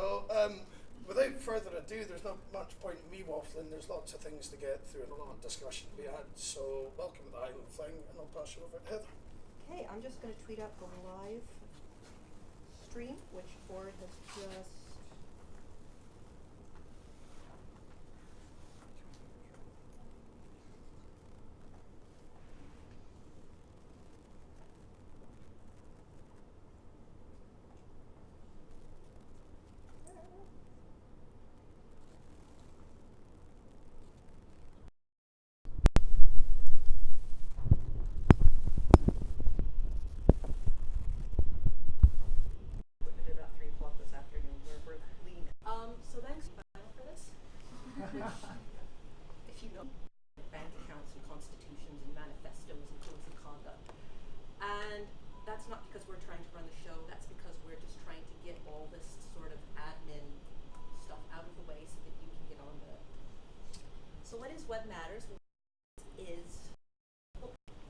So, without further ado, there's not much point in me waffling. There's lots of things to get through and a lot of discussion to be had. So, welcome to the Highland Fling, and I'll pass you over to Heather. Okay, I'm just going to tweet out the live stream, which Ford has just. So thanks for this. If you know bank accounts and constitutions and manifestos and codes of conduct. And that's not because we're trying to run the show, that's because we're just trying to get all this sort of admin stuff out of the way so that you can get on with it. So what is Web Matters?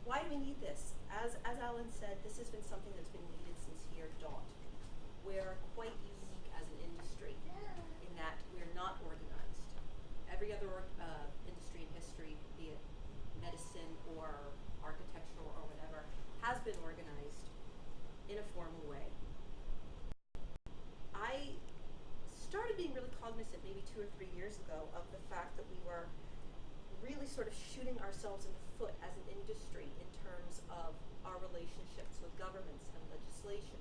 Why do we need this? As Alan said, this has been something that's been needed since year dot. We're quite unique as an industry in that we're not organized. Every other industry in history, be it medicine or architectural or whatever, has been organized in a formal way. I started being really cognizant maybe 2 or 3 years ago of the fact that we were really sort of shooting ourselves in the foot as an industry in terms of our relationships with governments and legislation,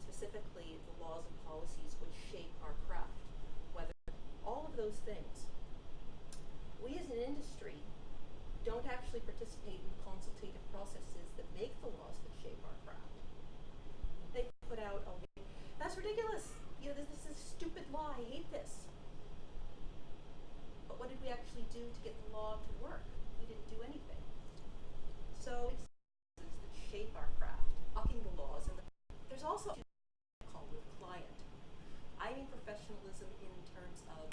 specifically the laws and policies which shape our craft, whether all of those things. We as an industry don't actually participate in consultative processes that make the laws that shape our craft. They put out, oh, that's ridiculous, you know, this is a stupid law, I hate this. But what did we actually do to get the law to work? We didn't do anything. So it's that shape our craft, bucking the laws, and there's also called with client. I mean professionalism in terms of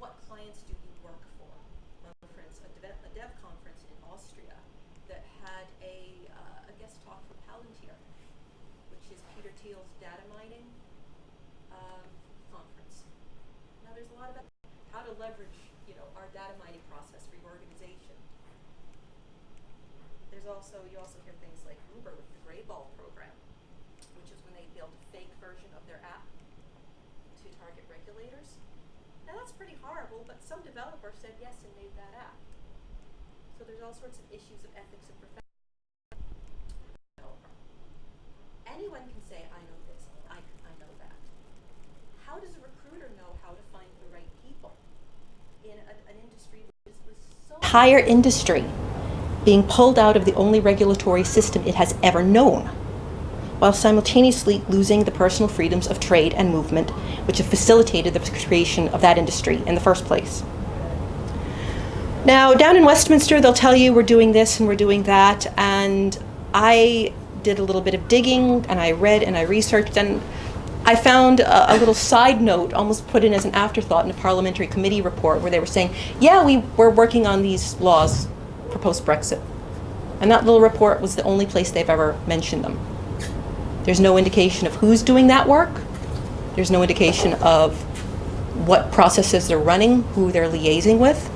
what clients do you work for. A dev conference in Austria that had a guest talk from Palantir, which is Peter Thiel's data mining conference. Now there's a lot about how to leverage, you know, our data mining process for your organization. There's also, you also hear things like Uber with the Gray Ball program, which is when they build a fake version of their app to target regulators. Now that's pretty horrible, but some developer said yes and made that app. So there's all sorts of issues of ethics and profession. Anyone can say, I know this, I know that. How does a recruiter know how to find the right people in an industry which was so entire industry being pulled out of the only regulatory system it has ever known, while simultaneously losing the personal freedoms of trade and movement, which have facilitated the creation of that industry in the first place. Now, down in Westminster, they'll tell you we're doing this and we're doing that, and I did a little bit of digging, and I read and I researched, and I found a little side note almost put in as an afterthought in a parliamentary committee report where they were saying, yeah, we're working on these laws for post-Brexit. And that little report was the only place they've ever mentioned them. There's no indication of who's doing that work. There's no indication of what processes they're running, who they're liaising with.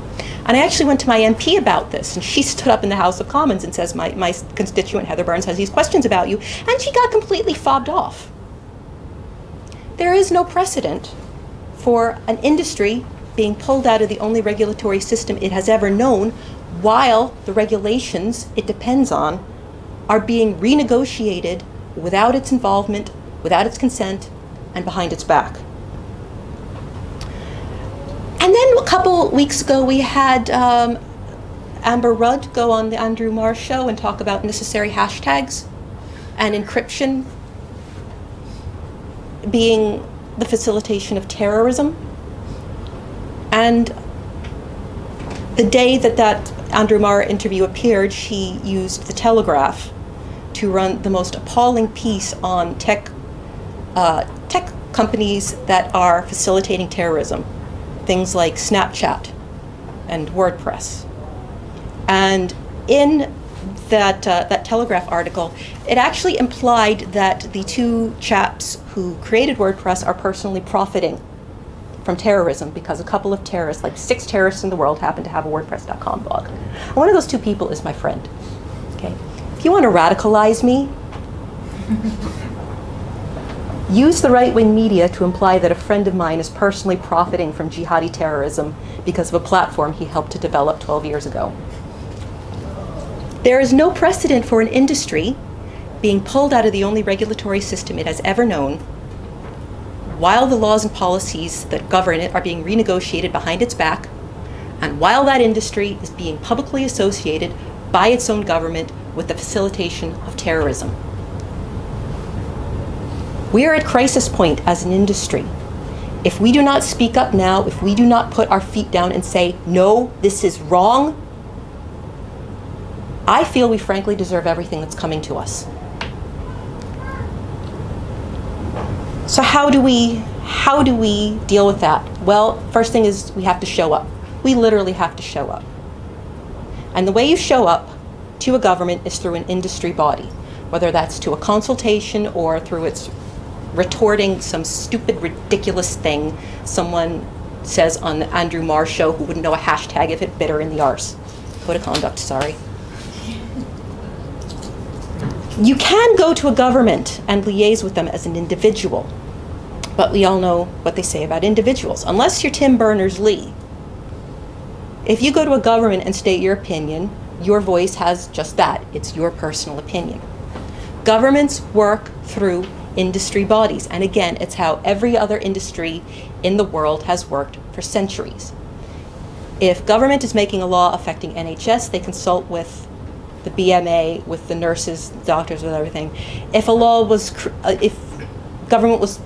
And I actually went to my MP about this, and she stood up in the House of Commons and says, my constituent Heather Burns has these questions about you, and she got completely fobbed off. There is no precedent for an industry being pulled out of the only regulatory system it has ever known while the regulations it depends on are being renegotiated without its involvement, without its consent, and behind its back. And then a couple weeks ago we had Amber Rudd go on the Andrew Marr show and talk about necessary hashtags and encryption being the facilitation of terrorism. And the day that Andrew Marr interview appeared, she used the Telegraph to run the most appalling piece on tech companies that are facilitating terrorism, things like Snapchat and WordPress. And in that Telegraph article, it actually implied that the two chaps who created WordPress are personally profiting from terrorism because a couple of terrorists, like 6 terrorists in the world, happen to have a WordPress.com blog. And one of those two people is my friend. Okay, if you want to radicalize me, use the right-wing media to imply that a friend of mine is personally profiting from jihadi terrorism because of a platform he helped to develop 12 years ago. There is no precedent for an industry being pulled out of the only regulatory system it has ever known, while the laws and policies that govern it are being renegotiated behind its back, and while that industry is being publicly associated by its own government with the facilitation of terrorism. We are at crisis point as an industry. If we do not speak up now, if we do not put our feet down and say, no, this is wrong, I feel we frankly deserve everything that's coming to us. So how do we deal with that? Well, first thing is we have to show up. We literally have to show up. And the way you show up to a government is through an industry body, whether that's to a consultation or through its retorting some stupid, ridiculous thing someone says on the Andrew Marr show who wouldn't know a hashtag if it bit her in the arse. Code of conduct, sorry. You can go to a government and liaise with them as an individual, but we all know what they say about individuals. Unless you're Tim Berners-Lee, if you go to a government and state your opinion, your voice has just that. It's your personal opinion. Governments work through industry bodies, and again, it's how every other industry in the world has worked for centuries. If government is making a law affecting NHS, they consult with the BMA, with the nurses, doctors, with everything. If a law was, if government was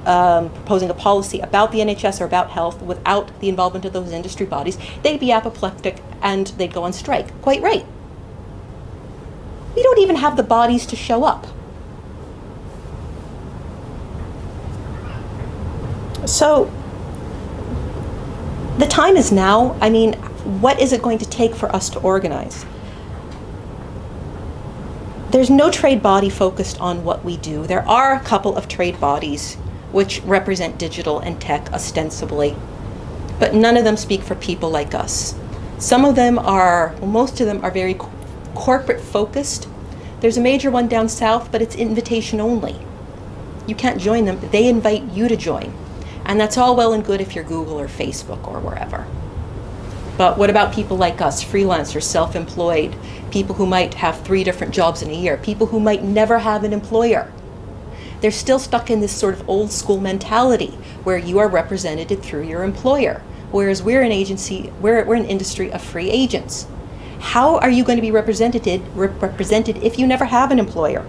proposing a policy about the NHS or about health without the involvement of those industry bodies, they'd be apoplectic and they'd go on strike. Quite right. We don't even have the bodies to show up. So the time is now. I mean, what is it going to take for us to organize? There's no trade body focused on what we do. There are a couple of trade bodies which represent digital and tech ostensibly, but none of them speak for people like us. Some of them are, well, most of them are very corporate focused. There's a major one down south, but it's invitation only. You can't join them. They invite you to join. And that's all well and good if you're Google or Facebook or wherever. But what about people like us, freelancers, self-employed, people who might have 3 different jobs in a year, people who might never have an employer? They're still stuck in this sort of old school mentality where you are represented through your employer, whereas we're an agency, we're an industry of free agents. How are you going to be represented if you never have an employer?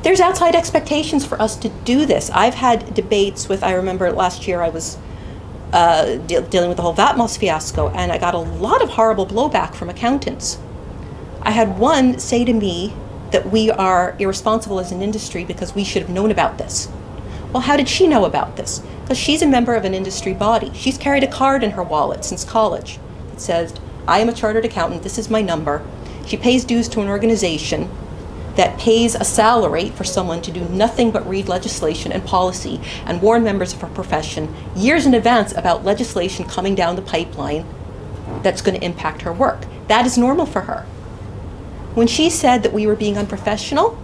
There's outside expectations for us to do this. I've had debates with, I remember last year I was dealing with the whole VATMOS fiasco, and I got a lot of horrible blowback from accountants. I had one say to me that we are irresponsible as an industry because we should have known about this. Well, how did she know about this? Because she's a member of an industry body. She's carried a card in her wallet since college that says, I am a chartered accountant, this is my number. She pays dues to an organization that pays a salary for someone to do nothing but read legislation and policy and warn members of her profession years in advance about legislation coming down the pipeline that's going to impact her work. That is normal for her. When she said that we were being unprofessional,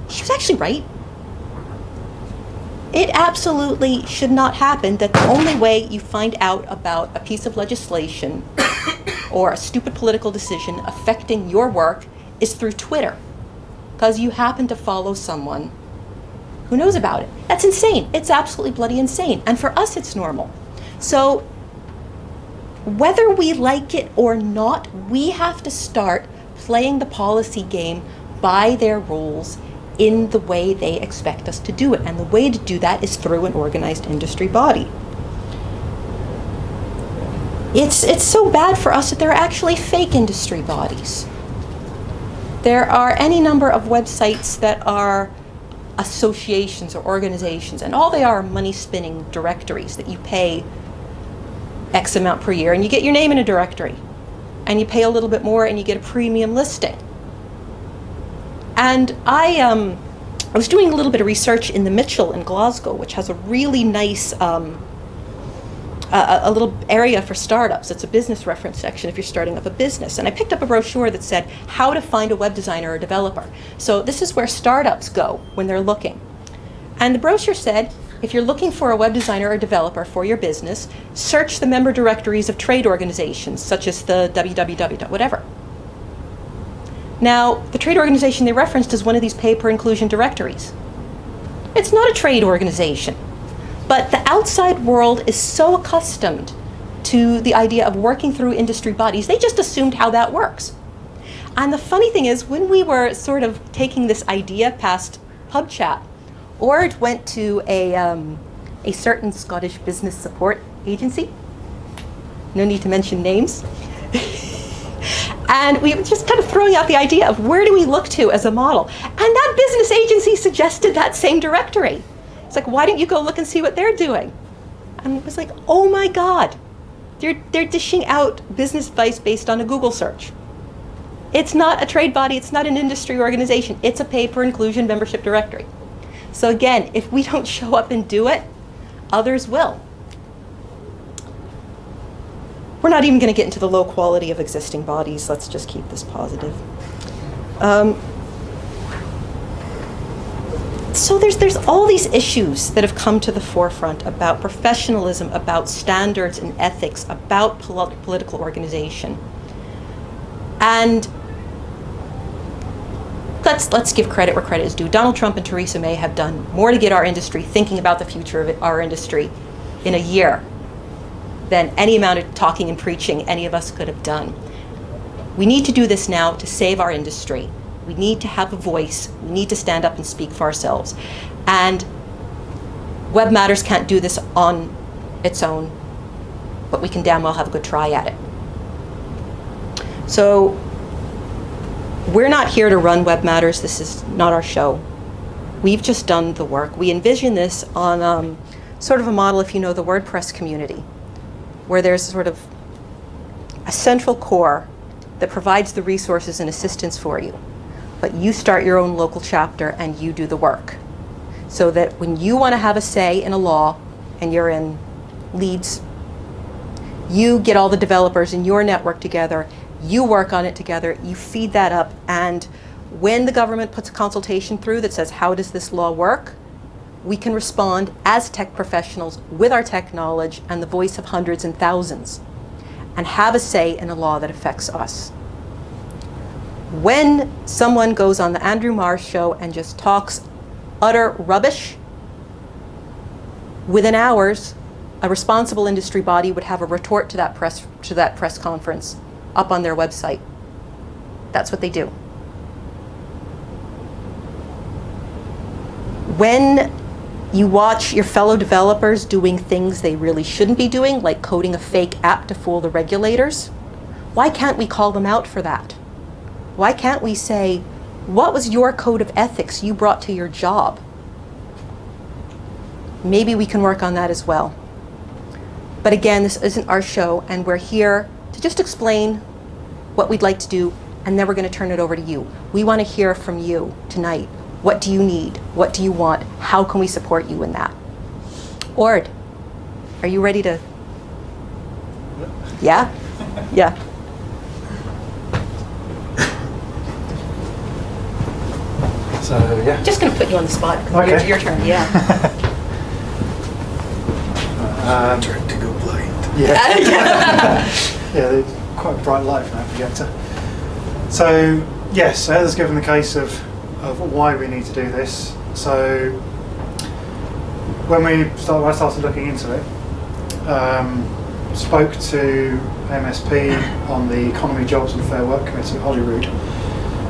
she was actually right. It absolutely should not happen that the only way you find out about a piece of legislation or a stupid political decision affecting your work is through Twitter, because you happen to follow someone who knows about it. That's insane. It's absolutely bloody insane. And for us, it's normal. So whether we like it or not, we have to start playing the policy game by their rules in the way they expect us to do it. And the way to do that is through an organized industry body. It's so bad for us that there are actually fake industry bodies. There are any number of websites that are associations or organizations, and all they are money-spinning directories that you pay X amount per year, and you get your name in a directory. and you pay a little bit more and you get a premium listing. And I was doing a little bit of research in the Mitchell in Glasgow, which has a really nice a little area for startups. It's a business reference section if you're starting up a business. And I picked up a brochure that said how to find a web designer or developer. So this is where startups go when they're looking. And the brochure said, if you're looking for a web designer or developer for your business, search the member directories of trade organizations, such as the www. whatever. Now, the trade organization they referenced is one of these pay-per-inclusion directories. It's not a trade organization. But the outside world is so accustomed to the idea of working through industry bodies, they just assumed how that works. And the funny thing is, when we were sort of taking this idea past pub chat, Ord went to a certain Scottish business support agency. No need to mention names. And we were just kind of throwing out the idea of where do we look to as a model? And that business agency suggested that same directory. It's like, why don't you go look and see what they're doing? And it was like, oh my God, they're dishing out business advice based on a Google search. It's not a trade body, it's not an industry organization, it's a pay-per-inclusion membership directory. So again, if we don't show up and do it, others will. We're not even going to get into the low quality of existing bodies. Let's just keep this positive. So there's all these issues that have come to the forefront about professionalism, about standards and ethics, about political organization. And let's give credit where credit is due. Donald Trump and Theresa May have done more to get our industry thinking about the future of our industry in a year than any amount of talking and preaching any of us could have done. We need to do this now to save our industry. We need to have a voice. We need to stand up and speak for ourselves. And Web Matters can't do this on its own, but we can damn well have a good try at it. So we're not here to run Web Matters. This is not our show. We've just done the work. We envision this on sort of a model, if you know the WordPress community, where there's sort of a central core that provides the resources and assistance for you. But you start your own local chapter and you do the work. So that when you want to have a say in a law and you're in Leeds, you get all the developers in your network together, you work on it together, you feed that up, and when the government puts a consultation through that says, how does this law work? We can respond as tech professionals with our tech knowledge and the voice of hundreds and thousands and have a say in a law that affects us. When someone goes on the Andrew Marr show and just talks utter rubbish, within hours, a responsible industry body would have a retort to that press conference up on their website. That's what they do. When you watch your fellow developers doing things they really shouldn't be doing, like coding a fake app to fool the regulators, why can't we call them out for that? Why can't we say, what was your code of ethics you brought to your job? Maybe we can work on that as well. But again, this isn't our show, and we're here to just explain what we'd like to do, and then we're going to turn it over to you. We want to hear from you tonight. What do you need? What do you want? How can we support you in that? Ord, are you ready to? Yeah? Yeah. So, yeah. Just going to put you on the spot. Okay. Your turn, yeah. Turn to go blind. Yeah. Yeah, they're quite a bright light from that projector. So, yes, Heather's given the case of why we need to do this. So, when I started looking into it, spoke to MSP on the Economy, Jobs and Fair Work Committee at Holyrood.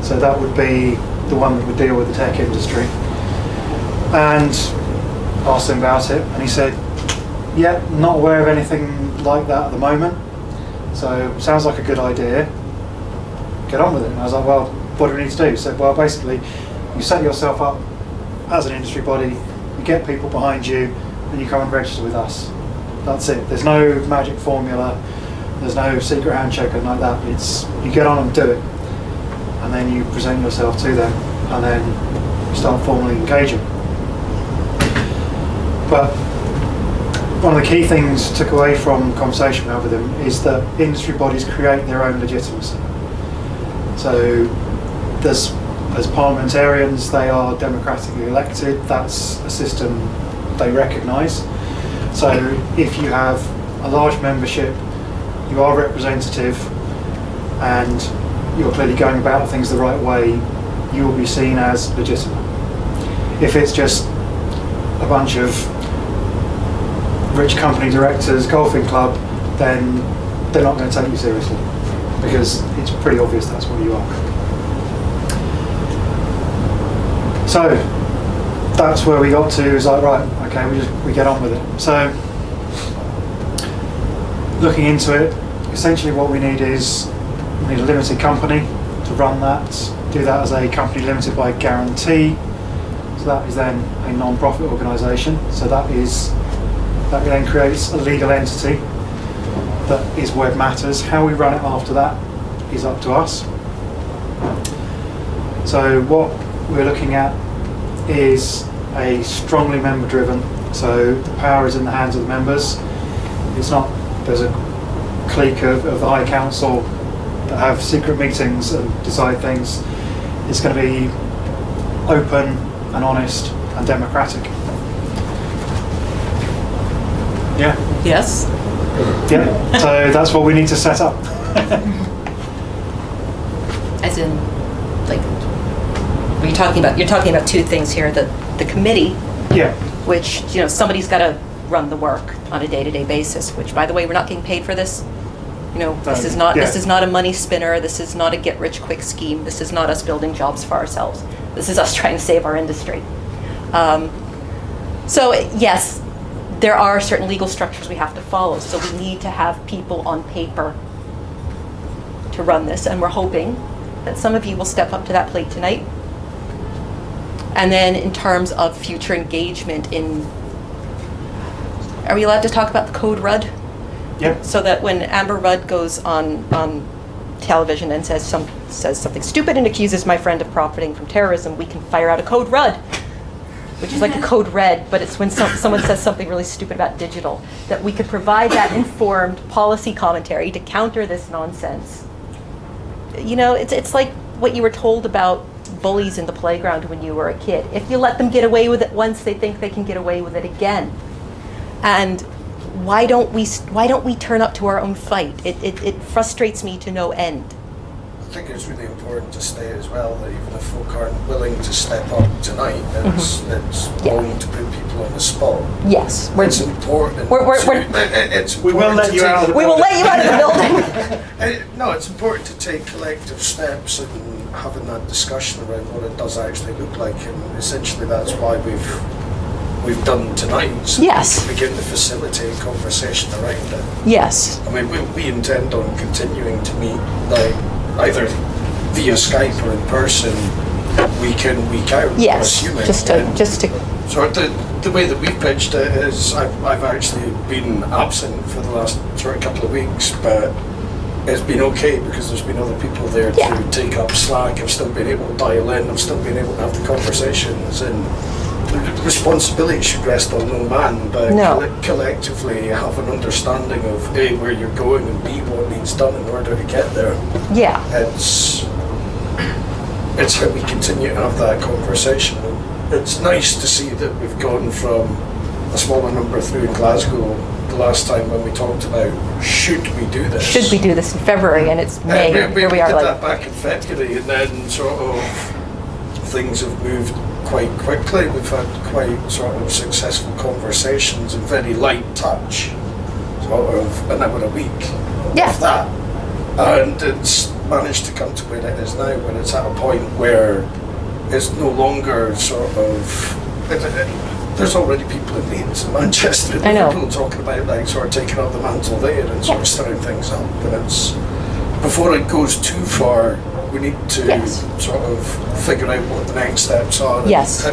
So that would be the one that would deal with the tech industry. And asked him about it, and he said, yeah, not aware of anything like that at the moment. So sounds like a good idea. Get on with it. And I was like, well, what do we need to do? He said, well, basically, you set yourself up as an industry body, you get people behind you, and you come and register with us. That's it. There's no magic formula. There's no secret handshake or like that. It's you get on and do it, and then you present yourself to them, and then you start formally engaging. But one of the key things took away from the conversation we had with them is that industry bodies create their own legitimacy. So as parliamentarians, they are democratically elected. That's a system they recognise. So if you have a large membership, you are representative, and you're clearly going about things the right way, you will be seen as legitimate. If it's just a bunch of rich company directors, golfing club, then they're not going to take you seriously, because it's pretty obvious that's what you are. So that's where we got to, is like, right, okay, we get on with it. So looking into it, essentially what we need is we need a limited company to run that, do that as a company limited by guarantee. So that is then a non-profit organisation. So that then creates a legal entity that is Web Matters. How we run it after that is up to us. So what we're looking at is a strongly member-driven. So the power is in the hands of the members. It's not there's a clique of the High Council that have secret meetings and decide things. It's going to be open and honest and democratic. Yeah. Yes. Yeah. So that's what we need to set up. As in, like, you're talking about two things here: the committee, Yeah. which somebody's got to run the work on a day-to-day basis. Which, by the way, we're not getting paid for this. This is not a money spinner. This is not a get-rich-quick scheme. This is not us building jobs for ourselves. This is us trying to save our industry. So yes, there are certain legal structures we have to follow. So we need to have people on paper to run this, and we're hoping that some of you will step up to that plate tonight. And then in terms of future engagement are we allowed to talk about the Code Rudd? Yep. So that when Amber Rudd goes on television and says something stupid and accuses my friend of profiting from terrorism, we can fire out a Code Rudd, which is like a Code Red, but it's when someone says something really stupid about digital, that we could provide that informed policy commentary to counter this nonsense. It's like what you were told about bullies in the playground when you were a kid. If you let them get away with it once, they think they can get away with it again. And why don't we turn up to our own fight? It frustrates me to no end. I think it's really important to state as well that even if folk aren't willing to step up tonight, it's wrong to put people on the spot. Yes, it's important. We will let you out of the building. We will let you out of the building. No, it's important to take collective steps and having that discussion around what it does actually look like, and essentially that's why we've done tonight. So yes. We begin to facilitate conversation around it. Yes. I mean, we intend on continuing to meet, like, either via Skype or in person, week in, week out. Yes. Just to. So the way that we've pitched it is, I've actually been absent for the last couple of weeks, but it's been okay because there's been other people there to take up slack. I've still been able to dial in. I've still been able to have the conversations, and the responsibility should rest on no man, but collectively have an understanding of A, where you're going, and B, what needs done in order to get there. Yeah. It's how we continue to have that conversation. It's nice to see that we've gone from a smaller number through in Glasgow the last time when we talked about should we do this? Should we do this in February, and it's May. Here we are. Did that back in February, and then sort of things have moved quite quickly. We've had quite sort of successful conversations and very light touch, sort of an hour a week of that, and it's managed to come to where it is now, when it's at a point where it's no longer sort of there's already people in Leeds and Manchester and Liverpool talking about like sort of taking up the mantle there and sort of stirring things up, and it's before it goes too far we need to sort of figure out what the next steps are. Yes. So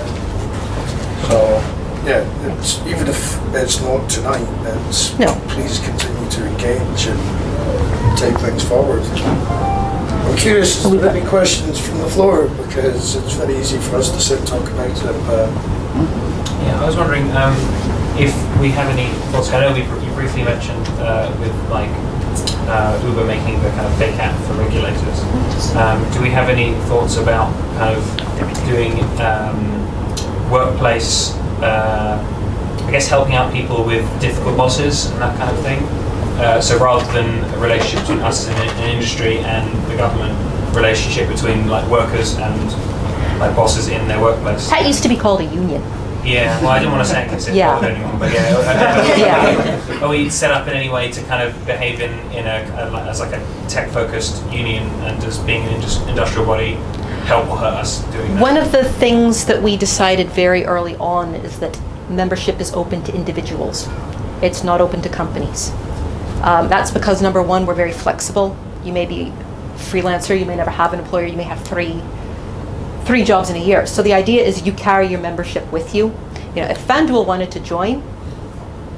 yeah, it's, even if it's not tonight, it's No. please continue to engage and take things forward. I'm curious, is there any questions from the floor? Because it's very easy for us to sit and talk about it. Yeah, I was wondering if we have any thoughts. I know you briefly mentioned with like Uber making the kind of fake app for regulators. Do we have any thoughts about kind of doing workplace, I guess helping out people with difficult bosses and that kind of thing? So rather than a relationship between us and an industry and the government, relationship between like workers and like bosses in their workplace. That used to be called a union. Yeah, well, I didn't want to say it because it Yeah. bothered anyone, but yeah. Yeah. Are we set up in any way to kind of behave in as like a tech-focused union and as being an industrial body help or hurt us doing that? One of the things that we decided very early on is that membership is open to individuals. It's not open to companies. That's because, number one, we're very flexible. You may be a freelancer, you may never have an employer, you may have three jobs in a year. So the idea is you carry your membership with you. You know, if FanDuel wanted to join,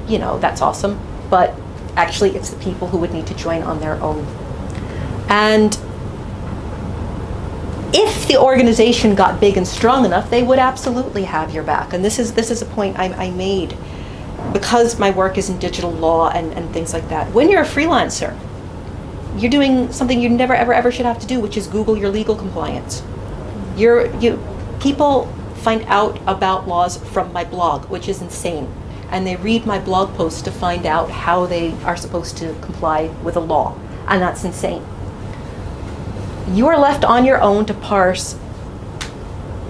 you know, that's awesome. But actually, it's the people who would need to join on their own. And if the organization got big and strong enough, they would absolutely have your back. And this is a point I made because my work is in digital law and things like that. When you're a freelancer, you're doing something you never ever should have to do, which is Google your legal compliance. People find out about laws from my blog, which is insane. And they read my blog posts to find out how they are supposed to comply with a law. And that's insane. You are left on your own to parse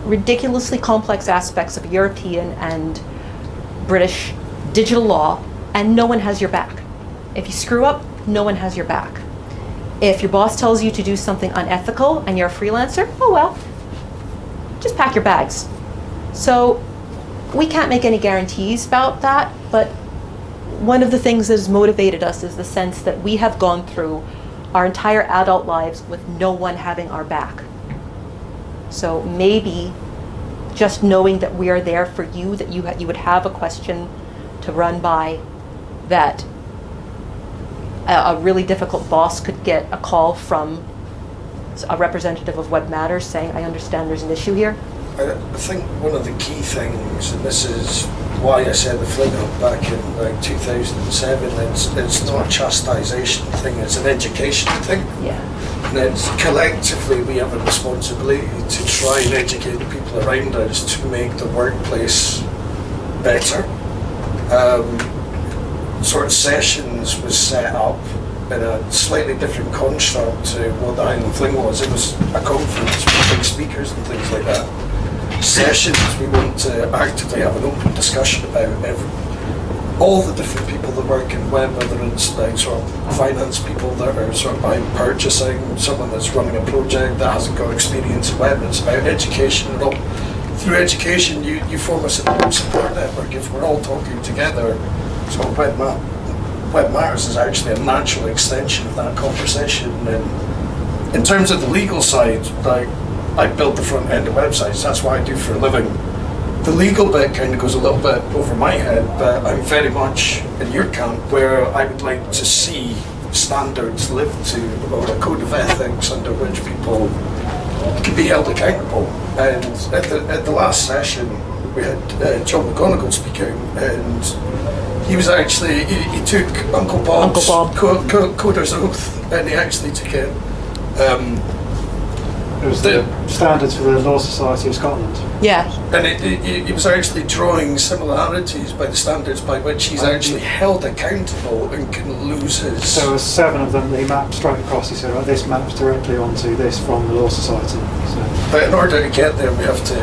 ridiculously complex aspects of European and British digital law, and no one has your back. If you screw up, no one has your back. If your boss tells you to do something unethical and you're a freelancer, oh well, just pack your bags. So we can't make any guarantees about that, but one of the things that has motivated us is the sense that we have gone through our entire adult lives with no one having our back. So maybe just knowing that we are there for you, that you would have a question to run by, that a really difficult boss could get a call from a representative of Web Matters saying, I understand there's an issue here. I think one of the key things, and this is why I set the fling up back in like 2007, it's not a chastisation thing, it's an education thing. Yeah. And it's collectively we have a responsibility to try and educate the people around us to make the workplace better. Sort of sessions was set up in a slightly different construct to what the Highland Fling was. It was a conference with big speakers and things like that. Sessions, we want to actively have an open discussion about all the different people that work in web, whether it's like sort of finance people that are sort of behind purchasing, someone that's running a project that hasn't got experience in web. It's about education and all. Through education, you form a support network. If we're all talking together, so Web Matters is actually a natural extension of that conversation. And in terms of the legal side, like I build the front end of websites. That's what I do for a living. The legal bit kind of goes a little bit over my head, but I'm very much in your camp where I would like to see standards live to, or a code of ethics under which people can be held accountable. And at the last session, we had John McGonigal speaking, and he was actually, he took Uncle Bob's coder's oath, and he actually took it. It was the standards for the Law Society of Scotland. Yeah. And he was actually drawing similarities by the standards by which he's actually held accountable and can lose his... So there were 7 of them that he mapped straight across. He said, right, this maps directly onto this from the Law Society. So. But in order to get there, we have to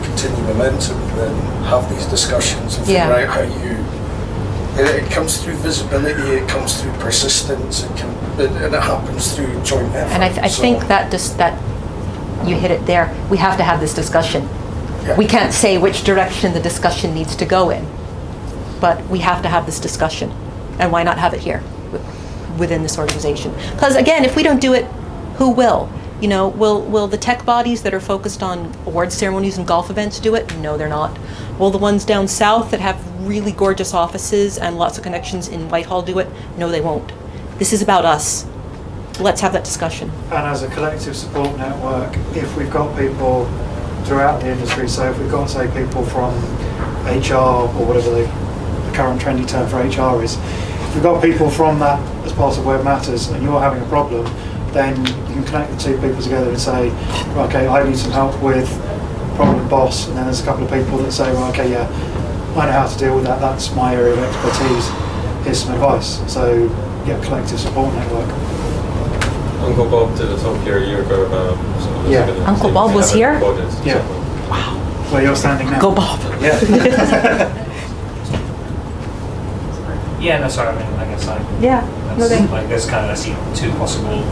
continue momentum and have these discussions and figure out how you... It comes through visibility, it comes through persistence, and it happens through joint effort. And I think that you hit it there. We have to have this discussion. Yeah. We can't say which direction the discussion needs to go in, but we have to have this discussion. And why not have it here within this organization? Because again, if we don't do it, who will? You know, will the tech bodies that are focused on award ceremonies and golf events do it? No, they're not. Will the ones down south that have really gorgeous offices and lots of connections in Whitehall do it? No, they won't. This is about us. Let's have that discussion. And as a collective support network, if we've got people throughout the industry, so if we've got, say, people from HR or whatever the current trendy term for HR is, if we've got people from that as part of Web Matters and you're having a problem, then you can connect the two people together and say, right, okay, I need some help with problem boss, and then there's a couple of people that say, well, okay, yeah, I know how to deal with that, that's my area of expertise, here's some advice. So, yeah, collective support network. Uncle Bob did a talk here a year ago about... Yeah. Uncle Bob was here? Yeah. Wow. Where you're standing now. Go Bob. Yeah. Yeah, no, sorry, I mean, I guess Yeah. that's, like, there's kind of, I see two possible,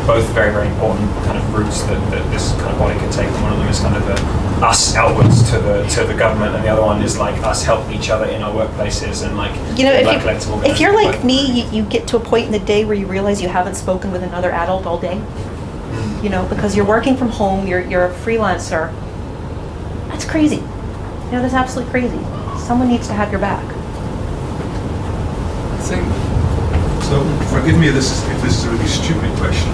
both very, very important kind of routes that this kind of body could take. And one of them is kind of us outwards to the government, and the other one is like us helping each other in our workplaces and like, You know, collective if you're like organizing. me, you get to a point in the day where you realize you haven't spoken with another adult all day. You know, because you're working from home, you're a freelancer. That's crazy. You know, that's absolutely crazy. Someone needs to have your back. I think, so forgive me if this is a really stupid question.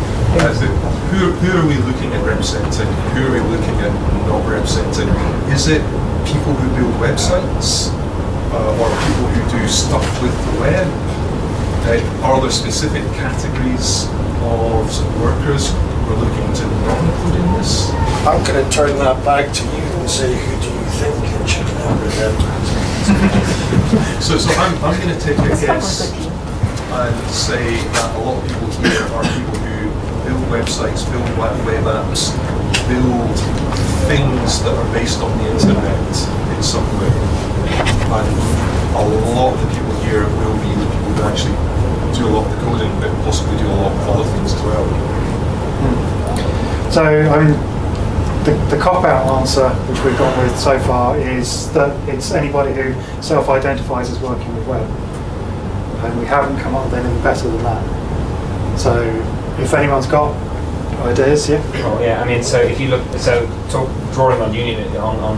Who are we looking at representing? Who are we looking at not representing? Is it people who build websites? Or people who do stuff with the web? Are there specific categories of workers we're looking to not include in this? I'm going to turn that back to you and say, who do you think it should represent? So I'm going to take a guess and say that a lot of people here are people who build websites, build web apps, build things that are based on the internet in some way. And a lot of the people here will be the people who actually do a lot of the coding, but possibly do a lot of other things as well. So, I mean, the cop-out answer, which we've gone with so far, is that it's anybody who self-identifies as working with web. And we haven't come up with anything better than that. So, if anyone's got ideas, yeah? Well, yeah, I mean, so if you look, drawing on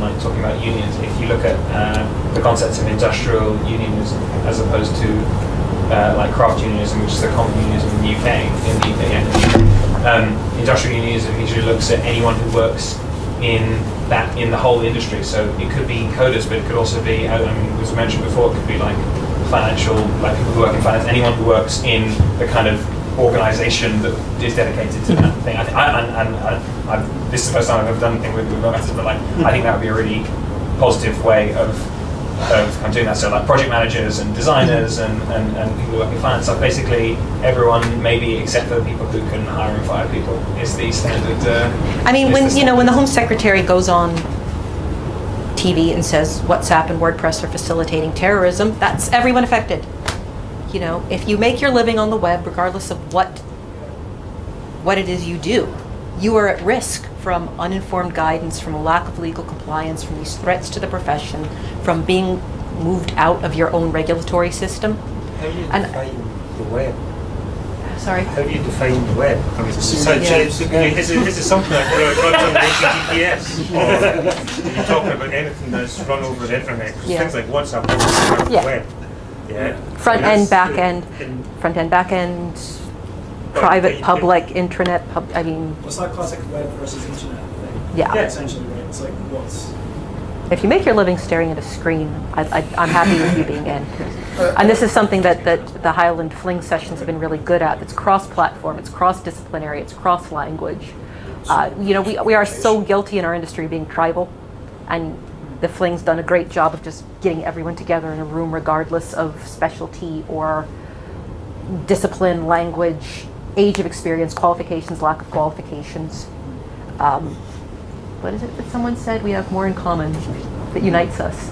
like talking about unions, if you look at the concepts of industrial unionism as opposed to like craft unionism, which is the common unionism in the UK, industrial unionism usually looks at anyone who works in the whole industry. So it could be coders, but it could also be, I mean, it was mentioned before, it could be like financial, like people who work in finance, anyone who works in the kind of organisation that is dedicated to that thing. This is the first time I've ever done anything with methods, but like I think that would be a really positive way of kind of doing that. So like project managers and designers and people who work in finance. So basically everyone, maybe except for the people who can hire and fire people, is the standard. I mean, when the Home Secretary goes on TV and says WhatsApp and WordPress are facilitating terrorism, that's everyone affected. You know, if you make your living on the web, regardless of what it is you do, you are at risk from uninformed guidance, from a lack of legal compliance, from these threats to the profession, from being moved out of your own regulatory system. How do you define the web? Sorry? How do you define the web? I mean, Is it something that runs on HTTPS? Or are you talking about anything that's run over the internet? Because things like WhatsApp are part of the web. Yeah. Front end, back end, private, public, intranet, I mean... What's that classic web versus internet thing? Yeah. Essentially, right? It's like, what's... If you make your living staring at a screen, I'm happy with you being in. And this is something that the Highland Fling sessions have been really good at. It's cross-platform, it's cross-disciplinary, it's cross-language. You know, we are so guilty in our industry of being tribal, and the Fling's done a great job of just getting everyone together in a room regardless of specialty or discipline, language, age of experience, qualifications, lack of qualifications. What is it that someone said? We have more in common that unites us.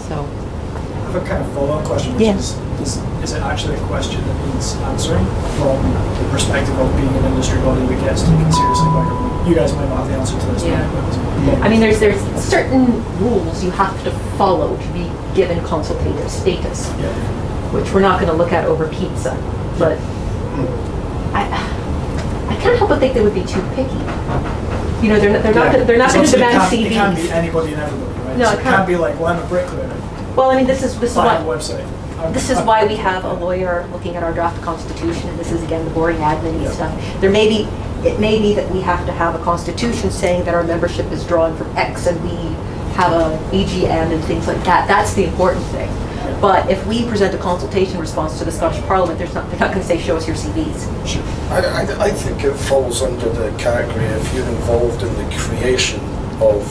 So. I have a kind of follow-up question, which is it actually a question that needs answering from the perspective of being an industry body that gets taken seriously by government? You guys might not have the answer to this. I mean, there's certain rules you have to follow to be given consultative status, which we're not going to look at over pizza. But I can't help but think they would be too picky. You know, they're not going to demand CVs. It can be anybody and everybody, right? right? No, so it it can't. can't be like, well, I'm a bricklayer. Well, I mean, this is I have a why website. this is why we have a lawyer looking at our draft constitution, and this is again the boring admin Yeah. stuff. It may be that we have to have a constitution saying that our membership is drawn from X, and we have a EGM and things like that. That's the important thing. But if we present a consultation response to the Scottish Parliament, they're not going to say, show us your CVs. Sure. I think it falls under the category if you're involved in the creation of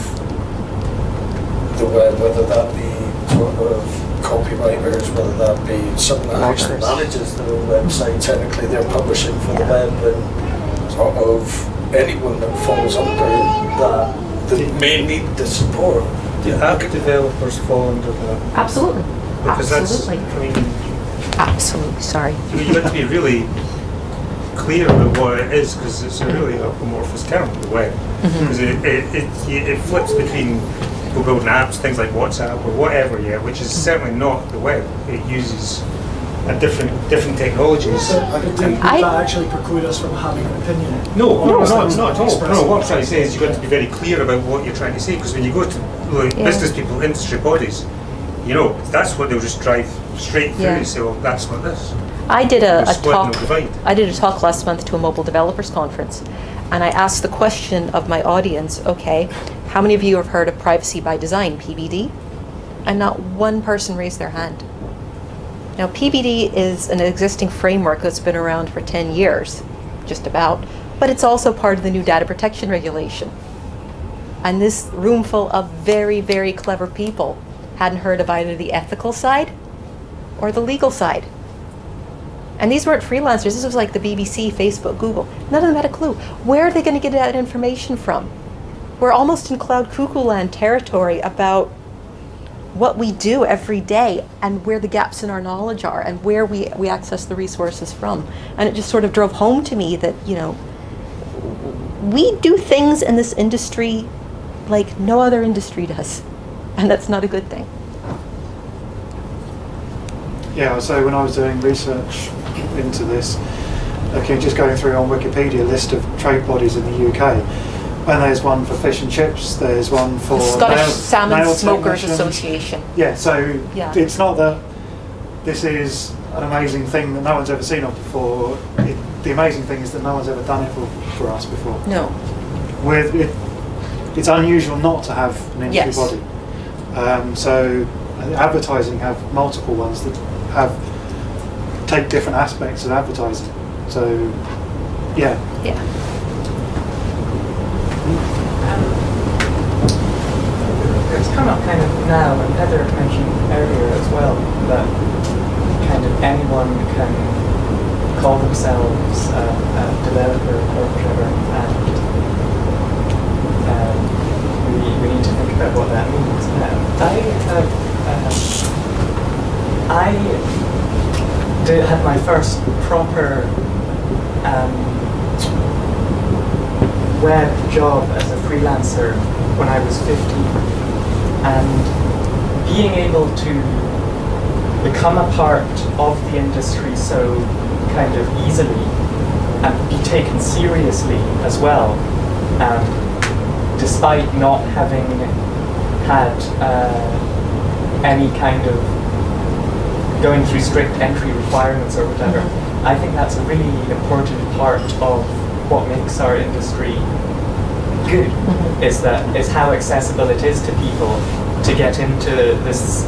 the web, whether that be sort of copywriters, whether that be someone that actually manages their own website. Technically, they're publishing for the web, and sort of anyone that falls under that may need the support. Do app developers fall under that? Absolutely. Because Absolutely. that's, I mean, Absolutely. Sorry. you have to be really clear about what it is, because it's a really amorphous term, the web. Because it flips between people building apps, things like WhatsApp or whatever, which is certainly not the web. It uses a different technologies. So, would that actually preclude us from having an opinion? No, not at all. Expressing No, what I'm trying to say is you've got to be very clear about what you're trying to say, because when you go to business people, industry bodies, that's what they'll just drive straight through and say, well, that's not this. I did a Split and talk. divide. I did a talk last month to a mobile developers conference, and I asked the question of my audience, okay, how many of you have heard of privacy by design, PBD? And not one person raised their hand. Now, PBD is an existing framework that's been around for 10 years, just about, but it's also part of the new data protection regulation. And this room full of very, very clever people hadn't heard of either the ethical side or the legal side. And these weren't freelancers. This was like the BBC, Facebook, Google. None of them had a clue. Where are they going to get that information from? We're almost in cloud cuckoo land territory about what we do every day and where the gaps in our knowledge are and where we access the resources from. And it just sort of drove home to me that, we do things in this industry like no other industry does. And that's not a good thing. Yeah, so when I was doing research into this, just going through on Wikipedia a list of trade bodies in the UK, and there's one for fish and chips, there's one for The Scottish nail Salmon Smokers technicians. Association. Yeah, so it's not that this is an amazing thing that no one's ever seen of before. The amazing thing is that no one's ever done it for us before. No. It's unusual not to have an industry body. So advertising have multiple ones that take different aspects of advertising. So, yeah. It's come up kind of now, and Heather mentioned earlier as well, that kind of anyone can call themselves a developer or whatever, and we need to think about what that means. I had my first proper web job as a freelancer when I was 15, and being able to become a part of the industry so kind of easily and be taken seriously as well, despite not having had any kind of going through strict entry requirements or whatever. I think that's a really important part of what makes our industry good, is how accessible it is to people to get into this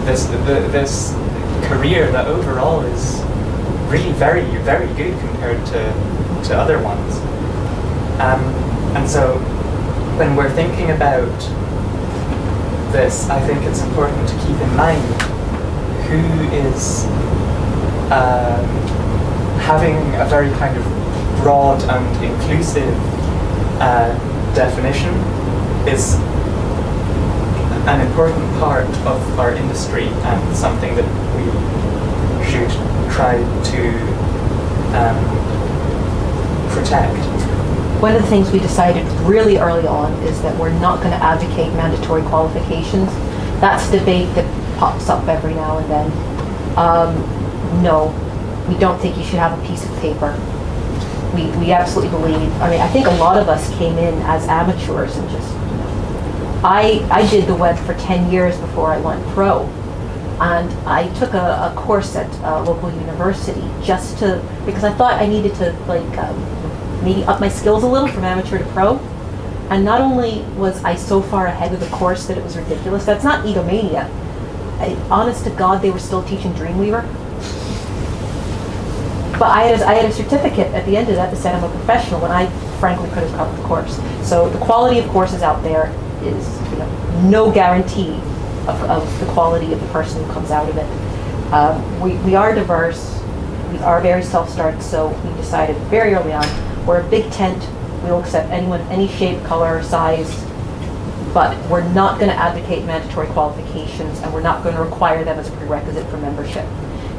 this career that overall is really very, very good compared to other ones. And so when we're thinking about this, I think it's important to keep in mind who is having a very kind of broad and inclusive definition is an important part of our industry and something that we should try to protect. One of the things we decided really early on is that we're not going to advocate mandatory qualifications. That's a debate that pops up every now and then. No, we don't think you should have a piece of paper. We absolutely believe, I think a lot of us came in as amateurs and just I did the web for 10 years before I went pro. And I took a course at a local university because I thought I needed to maybe up my skills a little from amateur to pro. And not only was I so far ahead of the course that it was ridiculous, that's not egomania. Honest to God, they were still teaching Dreamweaver. But I had a certificate at the end of that said I'm a professional when I frankly could have covered the course. So the quality of courses out there is no guarantee of the quality of the person who comes out of it. We are diverse, we are very self-started, so we decided very early on, we're a big tent, we'll accept anyone, any shape, color, size, but we're not going to advocate mandatory qualifications, and we're not going to require them as a prerequisite for membership.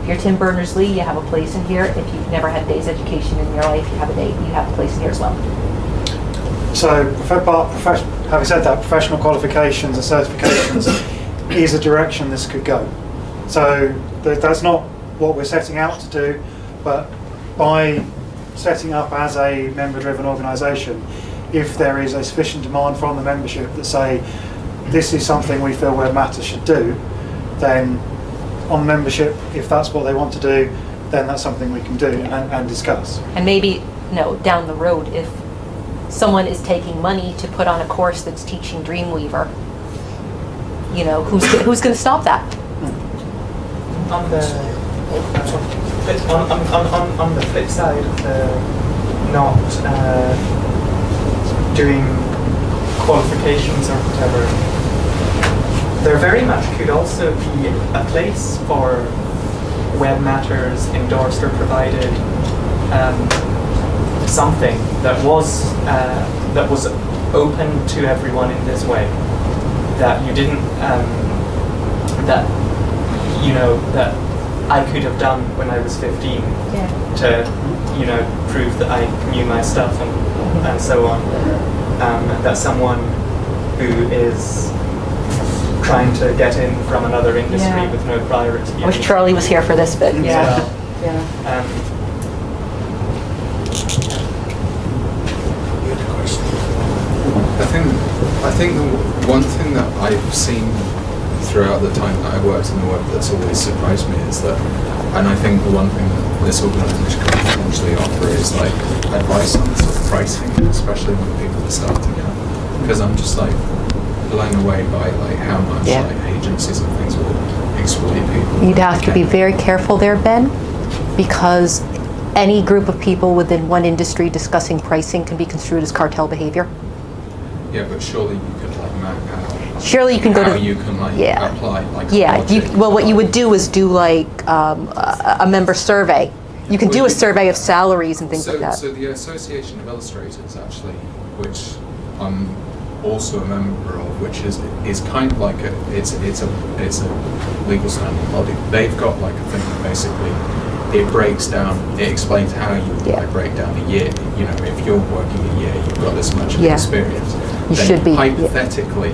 If you're Tim Berners-Lee, you have a place in here. If you've never had a day's education in your life, you have a place in here as well. So, having said that, professional qualifications and certifications is a direction this could go. So that's not what we're setting out to do, but by setting up as a member-driven organisation, if there is a sufficient demand from the membership that say this is something we feel Web Matters should do, then on membership, if that's what they want to do, then that's something we can do and discuss. And maybe down the road, if someone is taking money to put on a course that's teaching Dreamweaver, who's going to stop that? On the flip side of the not doing qualifications or whatever, there very much could also be a place for Web Matters endorsed or provided something that was open to everyone in this way. That you didn't, that I could have done when I was 15 to, prove that I knew my stuff and so on. That someone who is trying to get in from another industry with no prior experience. I wish Charlie was here for this bit. Yeah. I think the one thing that I've seen throughout the time that I worked in the web that's always surprised me is that, and I think the one thing that this organisation can potentially offer is advice on sort of pricing, especially when people are starting out. Because I'm just blown away by how much agencies and things will exploit people. You'd have to be very careful there, Ben, because any group of people within one industry discussing pricing can be construed as cartel behavior. Yeah, but surely you could map out. Surely you can go to. You can apply what you would do is do a member survey. You can do a survey of salaries and things like that. So the Association of Illustrators, actually, which I'm also a member of, which is kind of it's a legal standing body. They've got a thing that basically it breaks down. It explains how you would break down a year. If you're working a year, you've got this much experience. You should be hypothetically.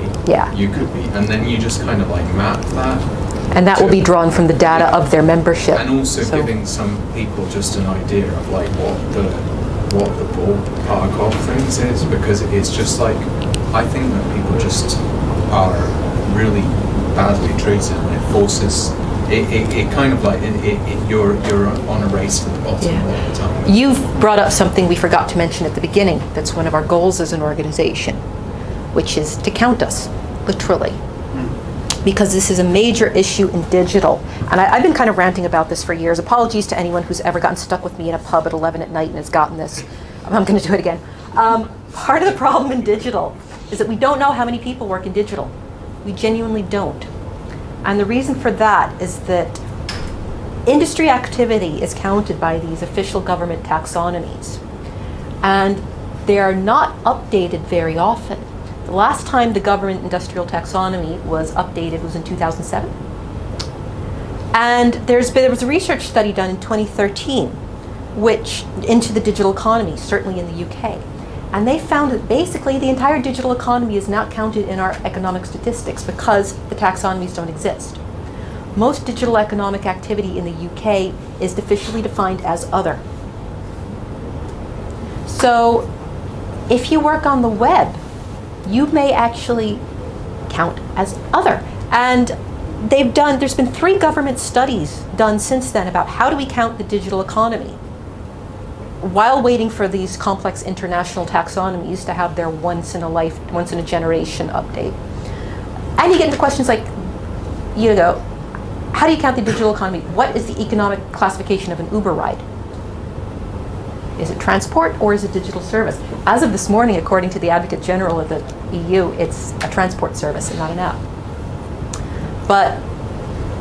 You could be, and then you just kind of map that. And that will be drawn from the data of their membership. And also giving some people just an idea of what the ballpark of things is, because it's just I think that people just are really badly treated, and it forces. It kind of you're on a race to the bottom all the time. You've brought up something we forgot to mention at the beginning. That's one of our goals as an organization, which is to count us, literally. Because this is a major issue in digital. And I've been kind of ranting about this for years. Apologies to anyone who's ever gotten stuck with me in a pub at 11 at night and has gotten this. I'm going to do it again. Part of the problem in digital is that we don't know how many people work in digital. We genuinely don't. And the reason for that is that industry activity is counted by these official government taxonomies. And they are not updated very often. The last time the government industrial taxonomy was updated was in 2007. And there was a research study done in 2013 which into the digital economy, certainly in the UK. And they found that basically the entire digital economy is not counted in our economic statistics because the taxonomies don't exist. Most digital economic activity in the UK is officially defined as other. So if you work on the web, you may actually count as other. And there's been 3 government studies done since then about how do we count the digital economy while waiting for these complex international taxonomies to have their once in a generation update. And you get into questions like, how do you count the digital economy? What is the economic classification of an Uber ride? Is it transport or is it digital service? As of this morning, according to the Advocate General of the EU, it's a transport service and not an app. But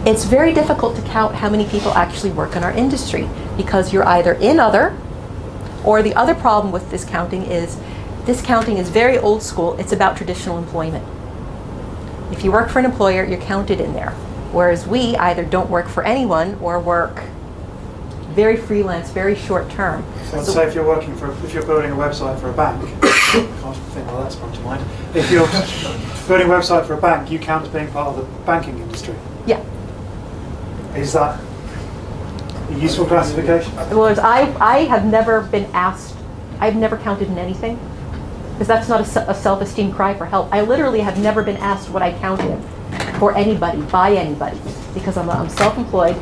it's very difficult to count how many people actually work in our industry, because you're either in other, or the other problem with this counting is very old school. It's about traditional employment. If you work for an employer, you're counted in there. Whereas we either don't work for anyone or work very freelance, very short term. So let's say if you're building a website for a bank, can't think why that sprung to mind. If you're building a website for a bank, you count as being part of the banking industry. Yeah. Is that a useful classification? Well, I have never been asked, I've never counted in anything, because that's not a self-esteem cry for help. I literally have never been asked what I count in for anybody, by anybody, because I'm self-employed,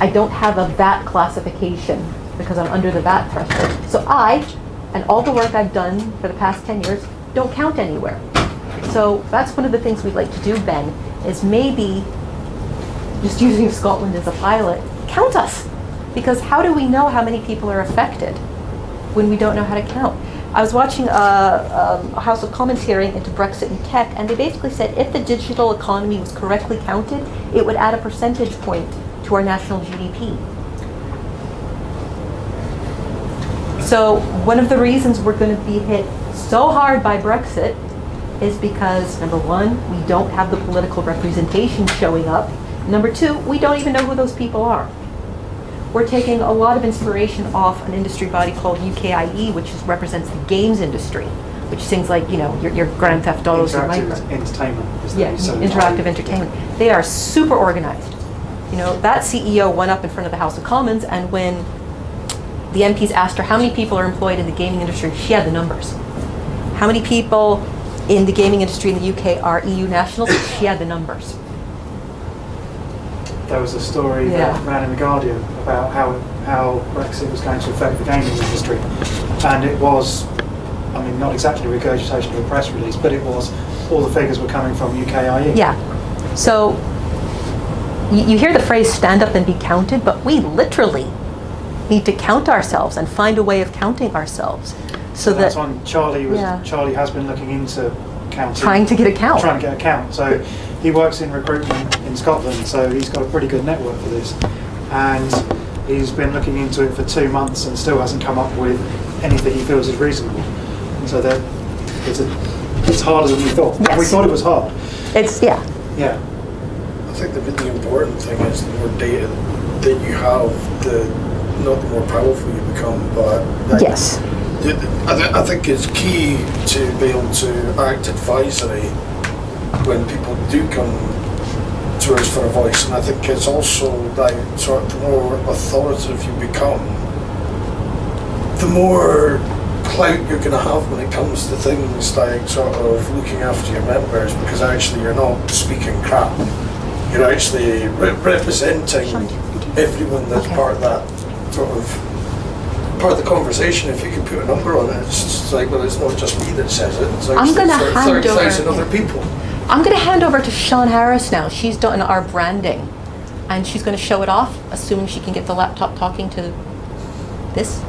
I don't have a VAT classification because I'm under the VAT threshold. So and all the work I've done for the past 10 years, don't count anywhere. So that's one of the things we'd like to do, Ben, is maybe just using Scotland as a pilot, count us. Because how do we know how many people are affected when we don't know how to count? I was watching a House of Commons hearing into Brexit and tech, and they basically said if the digital economy was correctly counted, it would add a percentage point to our national GDP. So one of the reasons we're going to be hit so hard by Brexit is because, number one, we don't have the political representation showing up. Number two, we don't even know who those people are. We're taking a lot of inspiration off an industry body called UKIE, which represents the games industry, which things like, your Grand Theft Autos and Interactive entertainment. Yeah, interactive entertainment. They are super organized. That CEO went up in front of the House of Commons, and when the MPs asked her how many people are employed in the gaming industry, she had the numbers. How many people in the gaming industry in the UK are EU nationals? She had the numbers. There was a story that ran in The Guardian about how Brexit was going to affect the gaming industry. And it was, not exactly a regurgitation of a press release, but it was, all the figures were coming from UKIE. Yeah. So you hear the phrase stand up and be counted, but we literally need to count ourselves and find a way of counting ourselves. So that's when Charlie has been looking into counting. Trying to get a count. Trying to get a count. So he works in recruitment in Scotland, so he's got a pretty good network for this. And he's been looking into it for 2 months and still hasn't come up with anything he feels is reasonable. And so it's harder than we thought. Yes. And we thought it was hard. Yeah. I think the really important thing is the more data that you have, not the more powerful you become, but yes. I think it's key to be able to act advisory when people do come to us for a voice, and I think it's also like the more authoritative you become, the more clout you're going to have when it comes to things like looking after your members, because actually you're not speaking crap. You're actually representing everyone that's part of that part of the conversation. If you can put a number on it, it's like, well, it's not just me that says it. It's I'm going to hand 30,000 other people. I'm going to hand over to Sean Harris now. She's done our branding, and she's going to show it off, assuming she can get the laptop talking to this.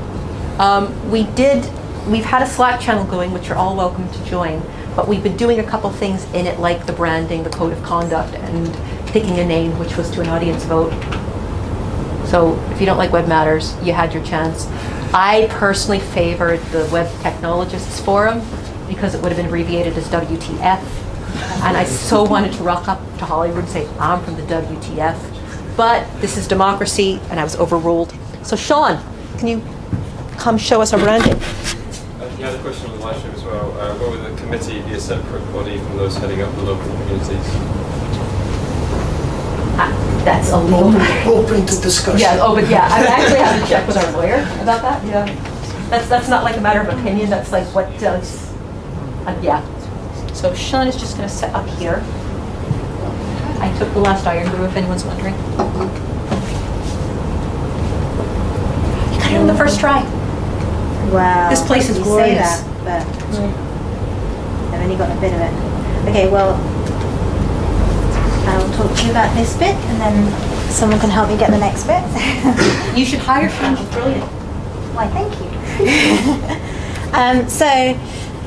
We've had a Slack channel going, which you're all welcome to join, but we've been doing a couple things in it, like the branding, the code of conduct, and picking a name, which was to an audience vote. So if you don't like Web Matters, you had your chance. I personally favored the Web Technologists Forum because it would have been abbreviated as WTF. And I so wanted to rock up to Hollywood and say, I'm from the WTF. But this is democracy, and I was overruled. So Sean, can you come show us our branding? You had a question on the live stream as well. Will the committee be a separate body from those heading up the local communities? That's a legal matter. Open to discussion. Yeah, I actually have to check with our lawyer about that. Yeah, that's not like a matter of opinion. That's like what does, yeah. So Sean is just going to set up here. I took the last iron glue, if anyone's wondering. You got it on the first try. Wow. This place is you glorious. Say that, but I've only got a bit of it. Okay, well, I'll talk to you about this bit, and then someone can help me get the next bit. You should hire Sean. She's brilliant. Why, thank you. So,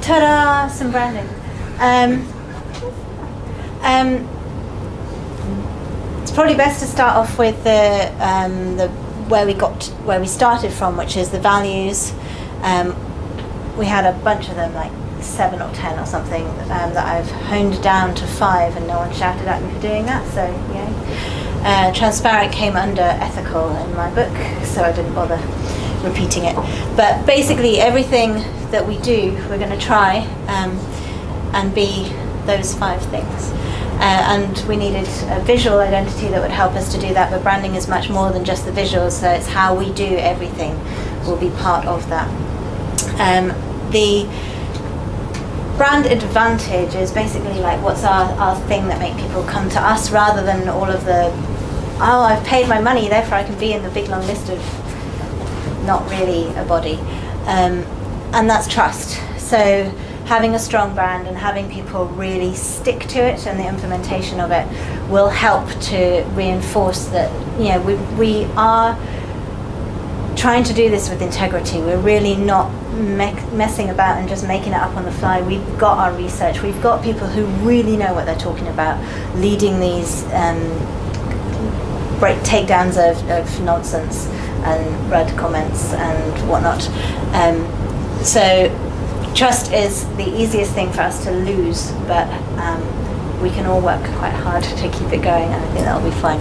ta-da, some branding. It's probably best to start off with the where we started from, which is the values. We had a bunch of them, like 7 or 10 or something, that I've honed down to 5, and no one shouted at me for doing that. So yeah. Transparent came under ethical in my book, so I didn't bother repeating it. But basically, everything that we do, we're going to try and be those 5 things. And we needed a visual identity that would help us to do that, but branding is much more than just the visuals, so it's how we do everything will be part of that. The brand advantage is basically like, what's our thing that make people come to us, rather than all of the, oh, I've paid my money, therefore I can be in the big long list of not really a body. And that's trust. So having a strong brand and having people really stick to it, and the implementation of it will help to reinforce that, you know, we are trying to do this with integrity. We're really not messing about and just making it up on the fly. We've got our research. We've got people who really know what they're talking about, leading these takedowns of nonsense and red comments and whatnot. So trust is the easiest thing for us to lose, but we can all work quite hard to keep it going, and I think that'll be fine.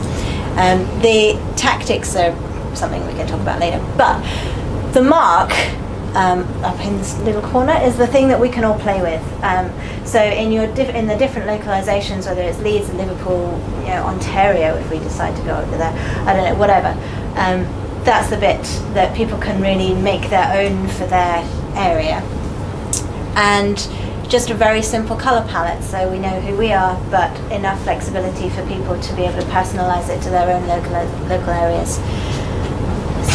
The tactics are something we can talk about later, but the mark up in this little corner is the thing that we can all play with. So in the different localizations, whether it's Leeds, Liverpool, you know, Ontario, if we decide to go over there, I don't know, whatever. That's the bit that people can really make their own for their area. And just a very simple colour palette, so we know who we are, but enough flexibility for people to be able to personalise it to their own local areas. So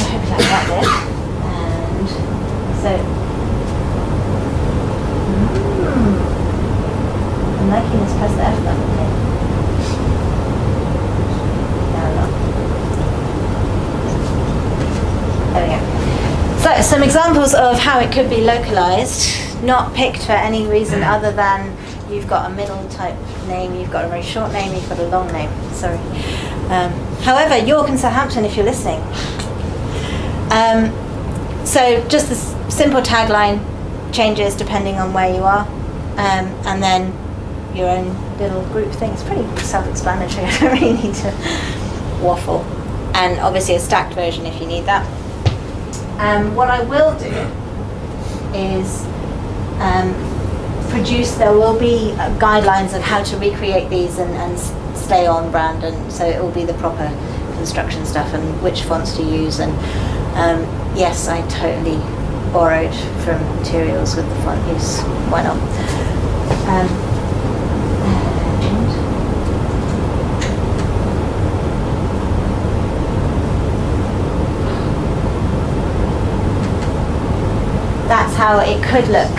hopefully that bit. And so, I'm liking this, press the F button here. No, I'm not. There we go. So, some examples of how it could be localised, not picked for any reason other than you've got a middle type name, you've got a very short name, you've got a long name, sorry. However, York and Southampton, if you're listening. So just this simple tagline changes depending on where you are, and then your own little group thing. It's pretty self-explanatory, I don't really need to waffle. And obviously a stacked version if you need that. What I will do is there will be guidelines of how to recreate these and stay on brand, and so it will be the proper construction stuff and which fonts to use. And yes, I totally borrowed from materials with the font use. Why not? That's how it could look,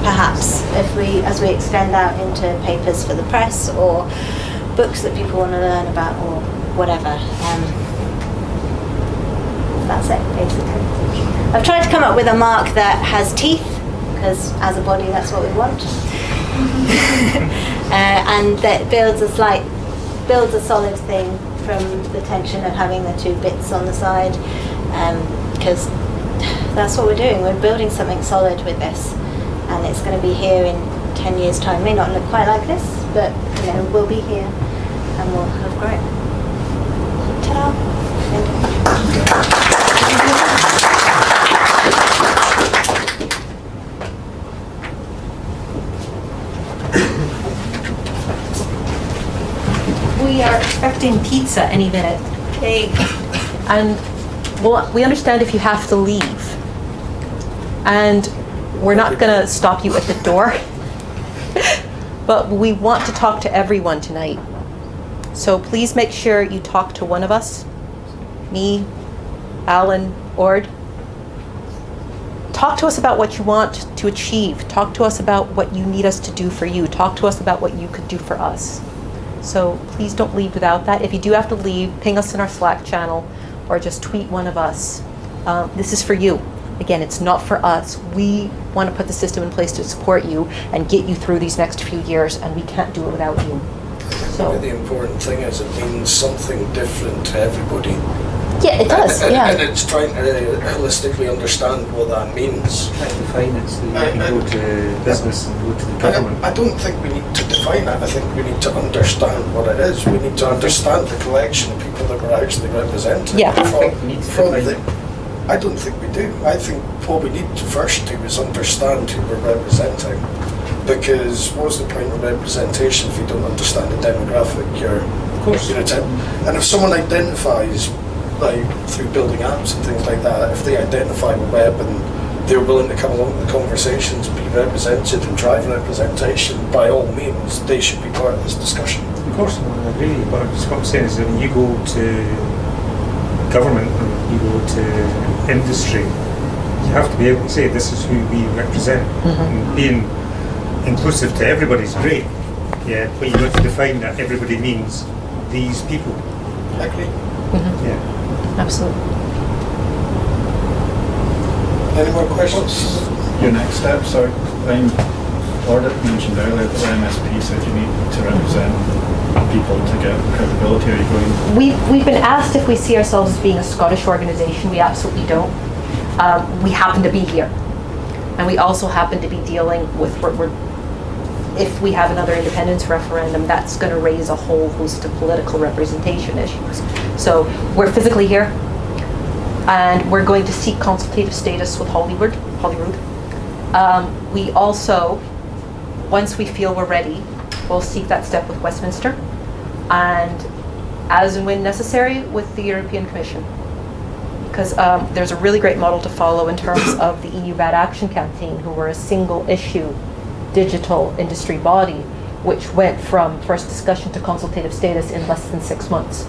perhaps, as we extend out into papers for the press or books that people want to learn about or whatever. That's it, basically. I've tried to come up with a mark that has teeth, because as a body that's what we want. And that builds a solid thing from the tension of having the 2 bits on the side, because that's what we're doing. We're building something solid with this, and it's going to be here in 10 years' time. It may not look quite like this, but you know, we'll be here and we'll have grown. Ta-da! We are expecting pizza any minute. Hey. And well, we understand if you have to leave. And we're not going to stop you at the door. But we want to talk to everyone tonight. So please make sure you talk to one of us, me, Alan, Ord. Talk to us about what you want to achieve. Talk to us about what you need us to do for you. Talk to us about what you could do for us. So please don't leave without that. If you do have to leave, ping us in our Slack channel or just tweet one of us. This is for you. Again, it's not for us. We want to put the system in place to support you and get you through these next few years, and we can't do it without you. So the important thing is it means something different to everybody. yeah, it does. Yeah. And it's trying to holistically understand what that means. Define it so that you can go to business and go to the government. I don't think we need to define it. I think we need to understand what it is. We need to understand the collection of people that we're actually representing. Yeah. I don't think we do. I think what we need to first do is understand who we're representing. Because what's the point of representation if you don't understand the demographic you're and if someone identifies, like through building apps and things like that, if they identify the web and they're willing to come along to the conversations, be represented and drive representation, by all means, they should be part of this discussion. Of course, I agree. But what I'm saying is that when you go to government and you go to industry, you have to be able to say this is who we represent. And being inclusive to everybody is great, yeah, but you've got to define that everybody means these people. I agree. Yeah. Absolutely. Any more questions? Your next step, sorry. Order mentioned earlier that the MSP said you need to represent people to get credibility. Are you going? We've been asked if we see ourselves as being a Scottish organisation. We absolutely don't. We happen to be here, and we also happen to be dealing with if we have another independence referendum, that's going to raise a whole host of political representation issues. So we're physically here, and we're going to seek consultative status with Holyrood. We also, once we feel we're ready, we'll seek that step with Westminster, and as and when necessary with the European Commission. Because there's a really great model to follow in terms of the EU Bad Action Campaign, who were a single issue digital industry body, which went from first discussion to consultative status in less than 6 months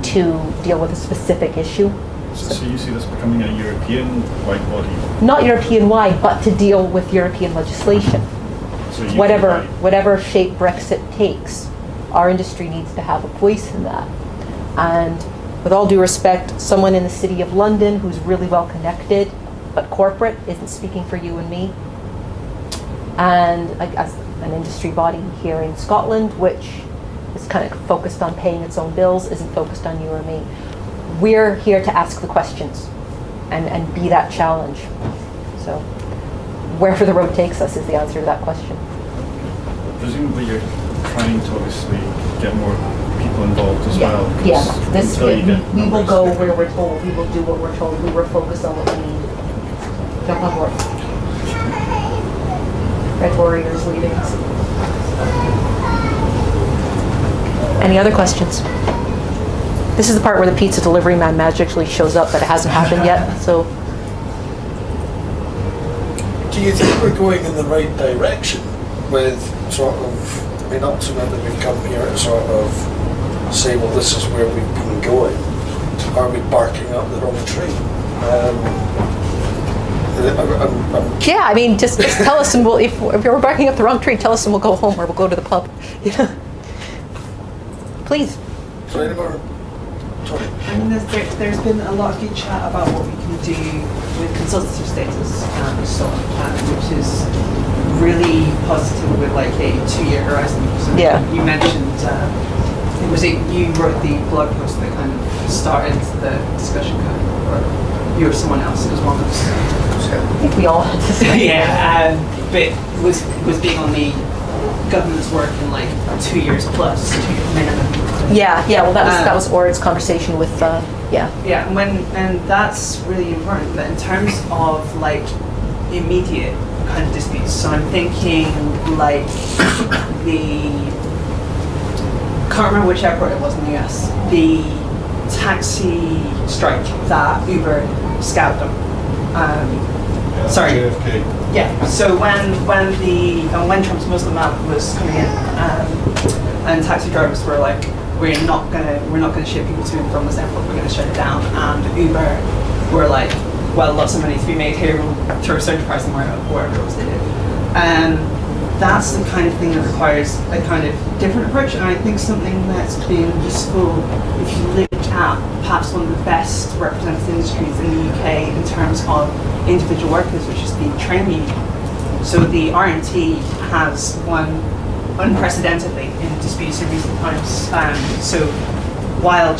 to deal with a specific issue. So you see this becoming a European-wide body? Not European-wide, but to deal with European legislation. So whatever shape Brexit takes, our industry needs to have a voice in that. And with all due respect, someone in the City of London who's really well connected, but corporate, isn't speaking for you and me. And as an industry body here in Scotland, which is kind of focused on paying its own bills, isn't focused on you or me. We're here to ask the questions and be that challenge. So wherever the road takes us is the answer to that question. Presumably you're trying to obviously get more people involved as well. Yeah, we will go where we're told. We will do what we're told. We will focus on what we need. Jump on board. Red Warriors leading us. Any other questions? This is the part where the pizza delivery man magically shows up, but it hasn't happened yet. So, do you think we're going in the right direction with sort of, I mean, ultimately we've come here to sort of say, well, this is where we've been going. Are we barking up the wrong tree? yeah, I mean, just tell us, and we'll, if we're barking up the wrong tree, tell us and we'll go home or we'll go to the pub. Yeah. Please. So any more? I mean, there's been a lot of good chat about what we can do with consultative status and so on, which is really positive with like a 2-year horizon. So yeah. You mentioned, you wrote the blog post that kind of started the discussion, kind of, or you or someone else, it was one of us. I think we all had to say. Yeah, but was being on the government's work in like 2 years plus, 2 years minimum. Yeah. Well, that was Ord's conversation with yeah. Yeah, and that's really important. But in terms of like immediate kind of disputes, so I'm thinking like can't remember which airport it was in the US. The taxi strike that Uber scouted them. Sorry. JFK. Yeah. So when Trump's Muslim app was coming in, and taxi drivers were like, we're not gonna ship people to and from this airport. We're gonna shut it down. And Uber were like, well, lots of money to be made here. We'll throw surge pricing wherever it was they did. That's the kind of thing that requires a kind of different approach, and I think something that's been useful if you look at perhaps one of the best represented industries in the UK in terms of individual workers, which is the train union. So the RMT has won unprecedentedly in disputes in recent times. So while